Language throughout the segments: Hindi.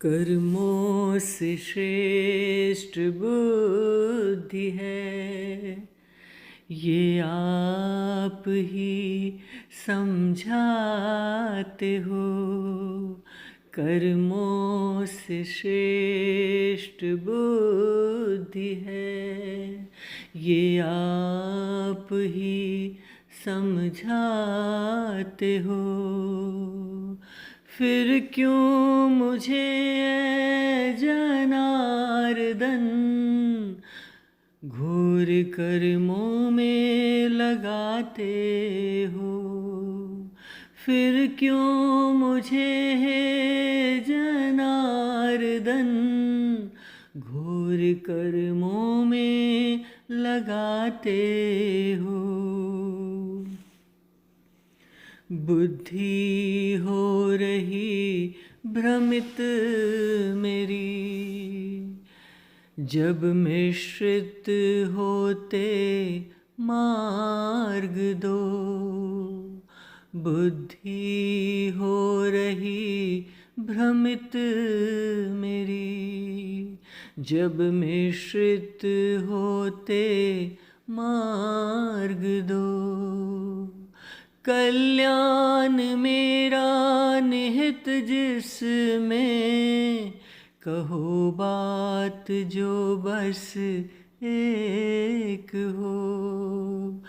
कर्मों से श्रेष्ठ बुद्धि है, ये आप ही समझाते हो। कर्मों से श्रेष्ठ बुद्धि है, ये आप ही समझाते हो। फिर क्यों मुझे जनार्दन घोर कर्मों में लगाते हो। फिर क्यों मुझे जनार्दन घोर कर्मों में लगाते हो। बुद्धि हो रही भ्रमित मेरी, जब मिश्रित होते मार्ग दो। बुद्धि हो रही भ्रमित मेरी, जब मिश्रित होते मार्ग दो। कल्याण मेरा निहित जिसमें, कहो बात जो बस एक हो।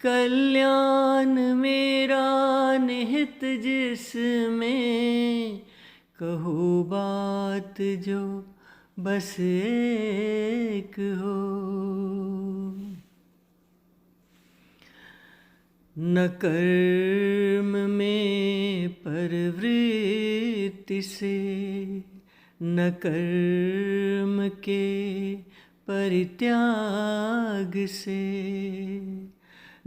कल्याण मेरा निहित जिसमें, कहो बात जो बस एक हो। न कर्म में प्रवृत्ति से, न कर्म के परित्याग से।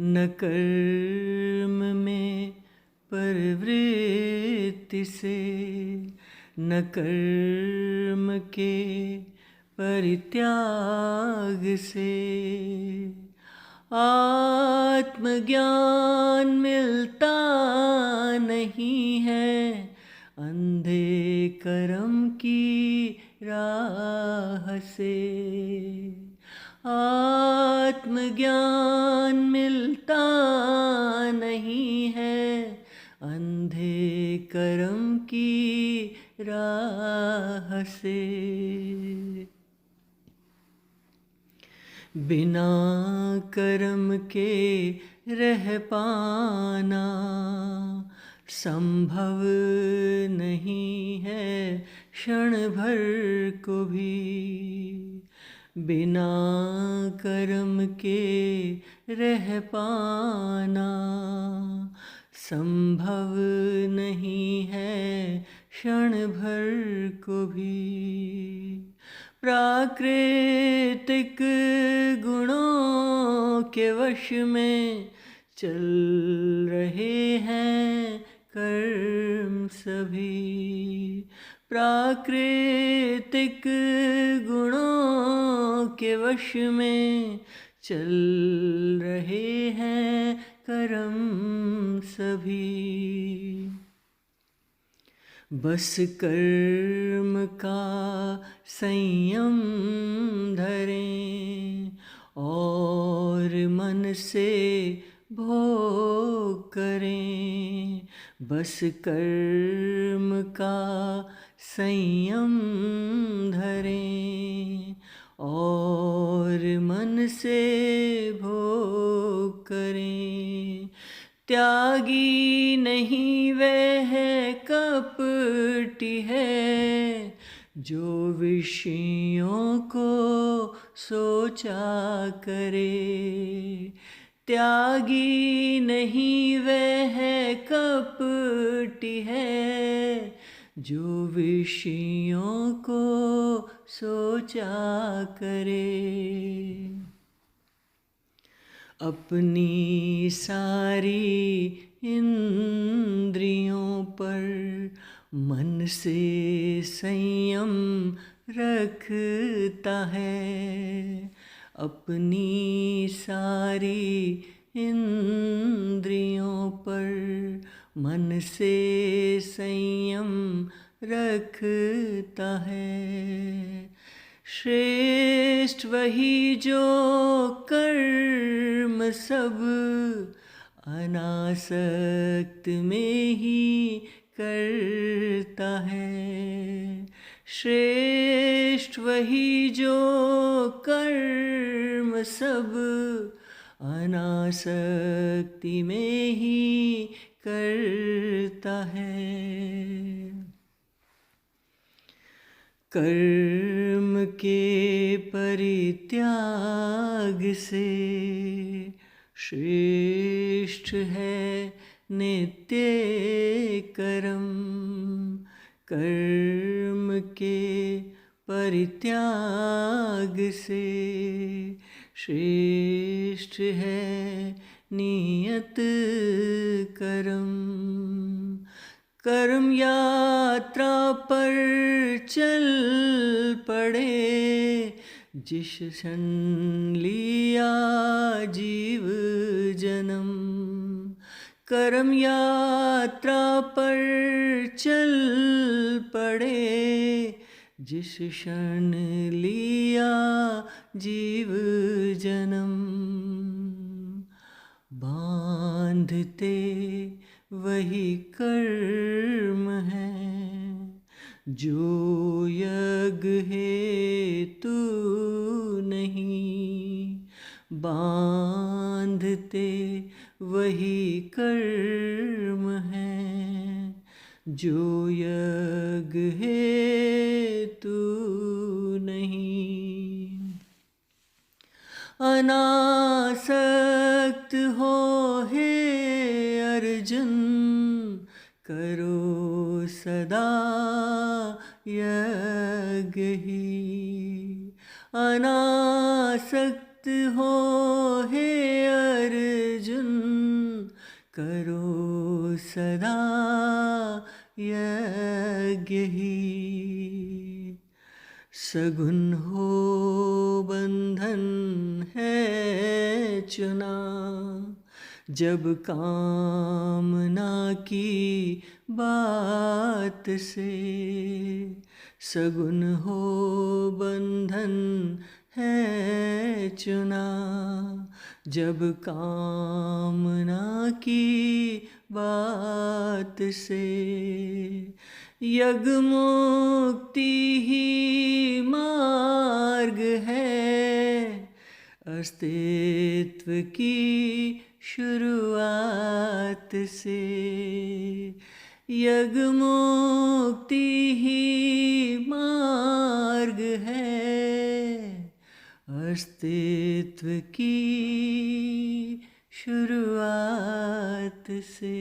न कर्म में प्रवृत्ति से, न कर्म के परित्याग से। आत्मज्ञान मिलता नहीं है अंधे कर्म की राह से। आत्मज्ञान मिलता नहीं है अंधे कर्म की राह से। बिना कर्म के रह पाना संभव नहीं है क्षण भर को भी। बिना कर्म के रह पाना संभव नहीं है क्षण भर को भी। प्राकृतिक गुणों के वश में चल रहे हैं कर्म सभी। प्राकृतिक गुणों के वश में चल रहे हैं कर्म सभी। बस कर्म का संयम धरें और मन से भोग करें। बस कर्म का संयम धरें और मन से भोग करें। त्यागी नहीं वह कपटी है, जो विषयों को सोचा करे। त्यागी नहीं वह कपटी है, जो विषयों को सोचा करे। अपनी सारी इंद्रियों पर मन से संयम रखता है। अपनी सारी इंद्रियों पर मन से संयम रखता है। श्रेष्ठ वही जो कर्म सब अनासक्त में ही करता है। श्रेष्ठ वही जो कर्म सब अनासक्ति में ही करता है। कर्म के परित्याग से श्रेष्ठ है नित्य कर्म। कर्म के परित्याग से श्रेष्ठ है नियत कर्म। कर्म यात्रा पर चल पड़े, जिस क्षण लिया जीव जन्म। कर्म यात्रा पर चल पड़े, जिस क्षण लिया जीव जन्म। बांधते वही कर्म है, जो यज्ञ हेतु नहीं। बांधते वही कर्म है, जो यज्ञ हेतु नहीं। अनासक्त हो हे अर्जुन, करो सदा यज्ञ ही। अनासक्त हो हे अर्जुन, करो सदा यज्ञ ही। सगुन हो बंधन है चुना, जब कामना की बात से। सगुन हो बंधन है चुना, जब कामना की बात से। यज्ञ मुक्ति ही मार्ग है, अस्तित्व की शुरुआत से। यज्ञ मुक्ति ही मार्ग है, अस्तित्व की शुरुआत से।